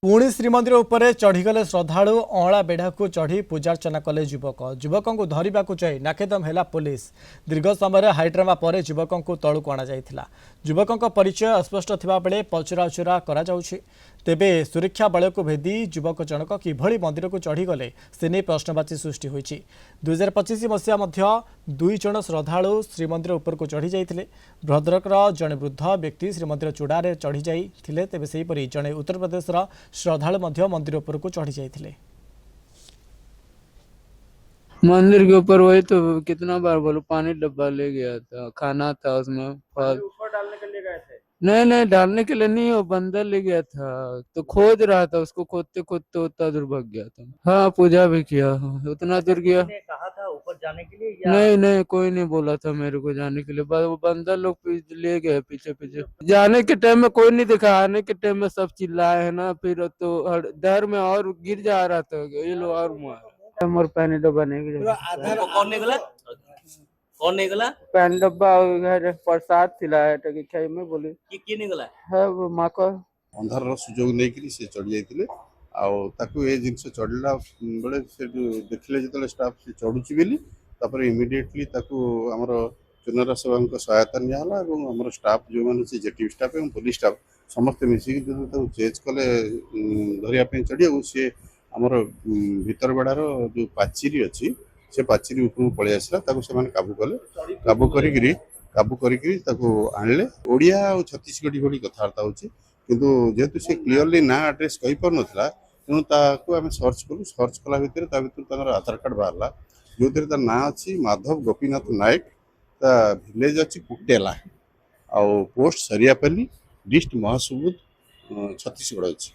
पुणी श्रीमंदिर उपरे चढ़ीगले श्रद्धालु अँला बेढ़ा को चढ़ी पूजार्चना कले युवक युवक को धरने को जाई नाकेदम है पुलिस दीर्घ समय हाइड्रामा पर युवक को तलू अणा युवक परिचय अस्पष्ट थिबा बेले पचराउचरा करा जाउछि। तेबे सुरक्षा बल को भेदी युवक जनक किभली मंदिर को चढ़ीगले से नहीं प्रश्नवाची सृष्टि होइछि। 2025 मसीहा मध्य 2 जन श्रद्धालु श्रीमंदिर उपर को चढ़ी जाइथिले। भद्रकर जड़े वृद्ध व्यक्ति श्रीमंदिर चूड़ारे चढ़ी जाइथिले। तेबे सेहीपरि जड़े उत्तर प्रदेशर श्रद्धालु मध्य मंदिर उपर को चढ़ी जाइथिले। मंदिर के ऊपर वही तो कितना बार बोलो, पानी डब्बा ले गया था, खाना था उसमें फल। ऊपर डालने के लिए गए थे? नहीं डालने के लिए नहीं, वो बंदर ले गया था तो खोद रहा था, उसको खोदते खोदते उतना दूर भाग गया था। हाँ पूजा भी किया, उतना दूर गया। कहा था ऊपर जाने के लिए या? नहीं कोई नहीं बोला था मेरे को जाने के लिए, बस वो बंदर लोग ले गए पीछे पीछे। जाने के टाइम में कोई नहीं दिखा, आने के टाइम में सब चिल्लाए है ना, फिर तो डर में और गिर जा रहा था ये लोग और मोर पैनी डब्बा नहीं कौन निकला? कौन निकला? पैनी डब्बा प्रसाद थिला खाई में बोली कि निकला है वो माँ को अंधार सुजोग नहीं से चढ़ी जाते जिन चढ़ला बेले से देखले जो स्टाफ से चढ़ुची बोली इमिडिएटली आमर चुनरा सेवा सहायता निला आम स्टाफ जो मैंने जेटीवी स्टाफ और पुलिस स्टाफ समस्ते मिसिक चेज कले धरने चढ़िया सी आमर भीतर बेड़ार जो पाचेरी अच्छी से पाचेरी उपरू पलि आसला से काबू कले काबू करें ओडिया और छत्तीसगढ़ी भली कथबार्ता होची किंतु जेहेतु से क्लीयरली ना एड्रेस कही पार नाला तेणु आम सर्च कलु। सर्च कला भर आधार कार्ड बाहर जो थे ना अच्छी माधव गोपीनाथ नायक विलेज अच्छी पुटेला आ पोस्ट सरियापल्ली डिस्ट्रिक्ट महासुबुद छत्तीसगढ़ अच्छी।